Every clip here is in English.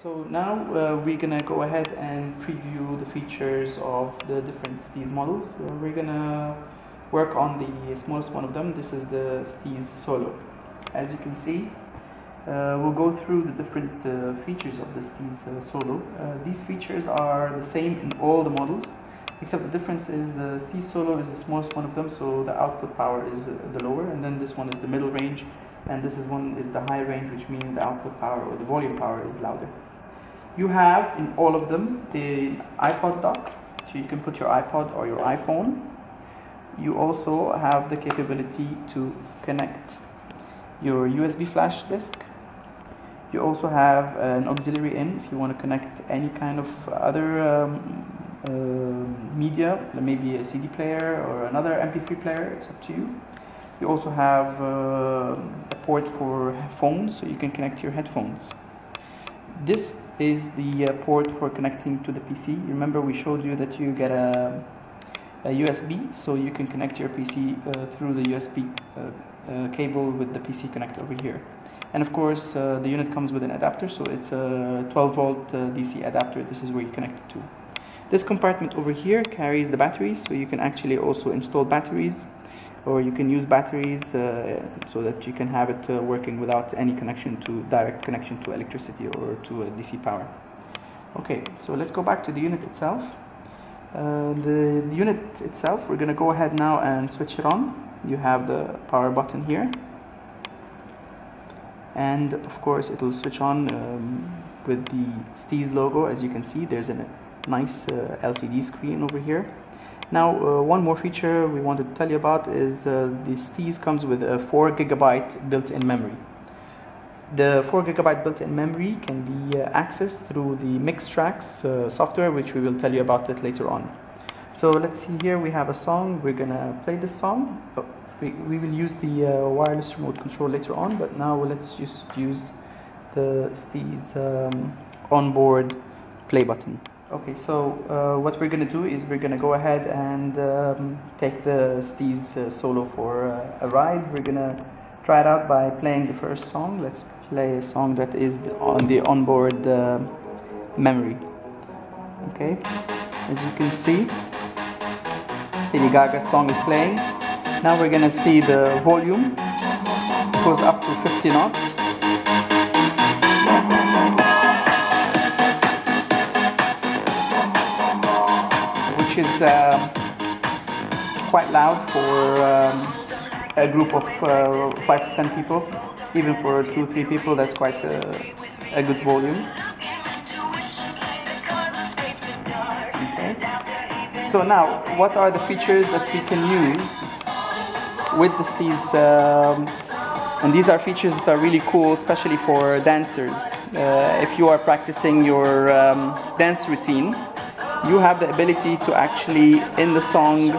So now we're gonna go ahead and preview the features of the different Steez models. We're gonna work on the smallest one of them. This is the Steez Solo. As you can see, we'll go through the different features of the Steez Solo. These features are the same in all the models, except the difference is the Steez Solo is the smallest one of them, so the output power is the lower, and then this one is the middle range, and this one is the high range, which means the output power or the volume power is louder. You have in all of them an iPod dock, so you can put your iPod or your iPhone. You also have the capability to connect your USB flash disk. You also have an auxiliary in if you want to connect any kind of other media, maybe a CD player or another MP3 player, it's up to you. You also have a port for phones, so you can connect your headphones. This is the port for connecting to the PC. Remember we showed you that you get a USB, so you can connect your PC through the USB cable with the PC connector over here. And of course the unit comes with an adapter, so it's a 12 volt DC adapter. This is where you connect it to. This compartment over here carries the batteries, so you can actually also install batteries, or you can use batteries so that you can have it working without any direct connection to electricity or to DC power. Okay, so let's go back to the unit itself. The unit itself, we're going to go ahead now and switch it on. You have the power button here, and of course it will switch on with the Steez logo. As you can see, there's a nice LCD screen over here. Now one more feature we wanted to tell you about is the Steez comes with a 4 GB built-in memory. The 4 GB built-in memory can be accessed through the Mix Tracks software, which we will tell you about it later on. So let's see here, we have a song. We're gonna play this song. We will use the wireless remote control later on, but now let's just use the Steez onboard play button. Okay, so what we're going to do is we're going to go ahead and take the Steez Solo for a ride. We're going to try it out by playing the first song. Let's play a song that is on the onboard memory. Okay, as you can see, Lady Gaga's song is playing. Now we're going to see the volume. It goes up to 50 knots. Which is quite loud for a group of 5 to 10 people. Even for 2 or 3 people, that's quite a good volume. Okay. So now, what are the features that we can use with the Steez? And these are features that are really cool, especially for dancers. If you are practicing your dance routine, you have the ability to actually, in the song,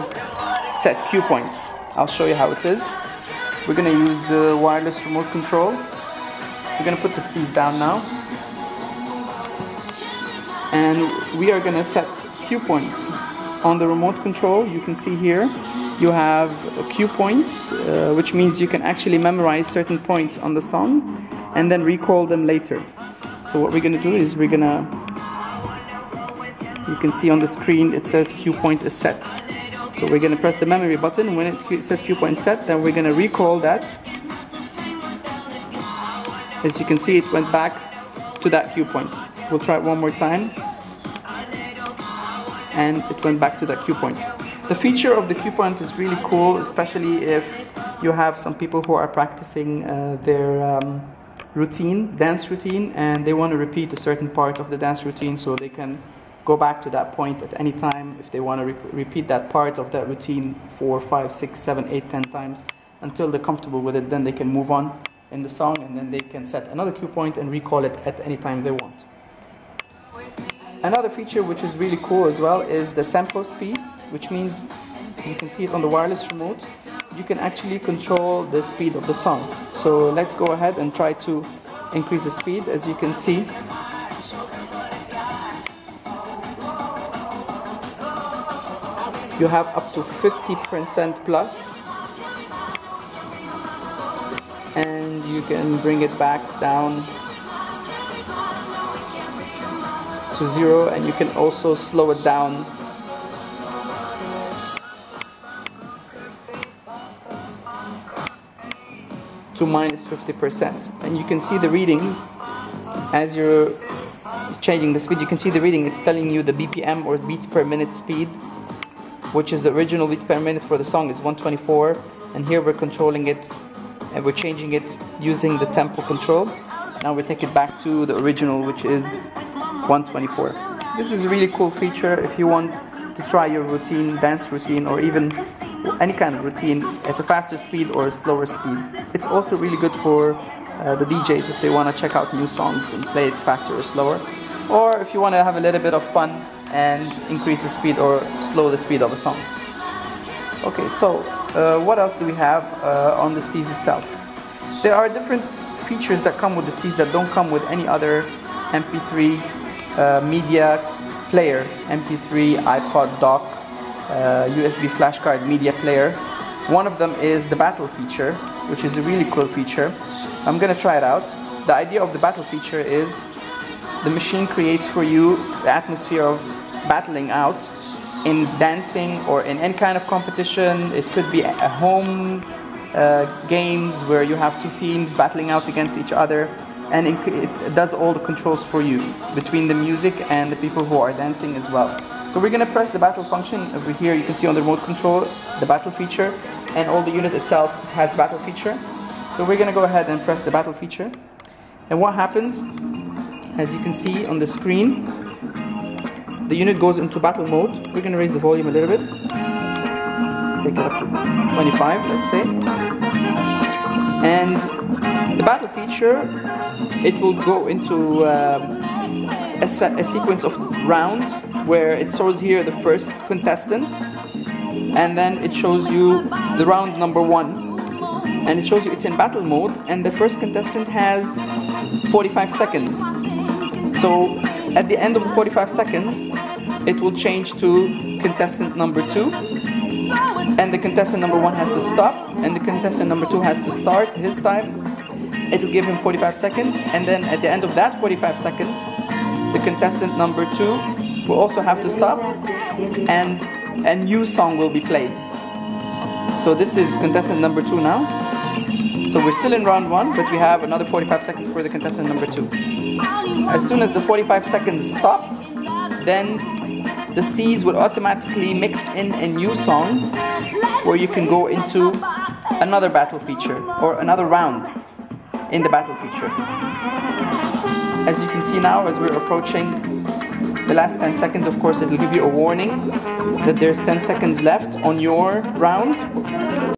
set cue points. I'll show you how it is. We're going to use the wireless remote control. We're going to put the Steez down now. And we are going to set cue points on the remote control. You can see here, you have cue points, which means you can actually memorize certain points on the song and then recall them later. So what we're going to do is we're going to, you can see on the screen it says cue point is set. So we're going to press the memory button. When it says cue point set, then we're going to recall that. As you can see, it went back to that cue point. We'll try it one more time. And it went back to that cue point. The feature of the cue point is really cool, especially if you have some people who are practicing their dance routine, and they want to repeat a certain part of the dance routine, so they can go back to that point at any time if they want to repeat that part of that routine 4, 5, 6, 7, 8, 10 times until they're comfortable with it. Then they can move on in the song, and then they can set another cue point and recall it at any time they want. Another feature which is really cool as well is the tempo speed, which means you can see it on the wireless remote. You can actually control the speed of the song. So let's go ahead and try to increase the speed. As you can see, you have up to 50% plus, and you can bring it back down to 0, and you can also slow it down to -50%. And you can see the readings as you're changing the speed. You can see the reading, it's telling you the BPM or beats per minute speed, which is the original beat per minute for the song is 124, and here we're controlling it and we're changing it using the tempo control. Now we take it back to the original, which is 124. This is a really cool feature if you want to try your routine, dance routine, or even any kind of routine at a faster speed or a slower speed. It's also really good for the DJs if they want to check out new songs and play it faster or slower, or if you want to have a little bit of fun and increase the speed or slow the speed of a song. Okay, so what else do we have on the Steez itself? There are different features that come with the Steez that don't come with any other MP3 media player, MP3, iPod dock, USB flashcard media player. One of them is the battle feature, which is a really cool feature. I'm gonna try it out. The idea of the battle feature is the machine creates for you the atmosphere of battling out in dancing or in any kind of competition. It could be a home games where you have two teams battling out against each other, and it does all the controls for you between the music and the people who are dancing as well. So we're gonna press the battle function over here. You can see on the remote control the battle feature, and all the unit itself has battle feature. So we're gonna go ahead and press the battle feature, and what happens, as you can see on the screen, the unit goes into battle mode. We're gonna raise the volume a little bit, take it up to 25, let's say, and the battle feature, it will go into a sequence of rounds where it shows here the first contestant, and then it shows you the round number 1, and it shows you it's in battle mode, and the first contestant has 45 seconds. So at the end of the 45 seconds, it will change to contestant number 2, and the contestant number 1 has to stop, and the contestant number 2 has to start his time. It will give him 45 seconds, and then at the end of that 45 seconds, the contestant number 2 will also have to stop, and a new song will be played. So this is contestant number 2 now. So we're still in round 1, but we have another 45 seconds for the contestant number 2. As soon as the 45 seconds stop, then the Steez will automatically mix in a new song where you can go into another battle feature or another round in the battle feature. As you can see now, as we're approaching the last 10 seconds, of course it will give you a warning that there's 10 seconds left on your round.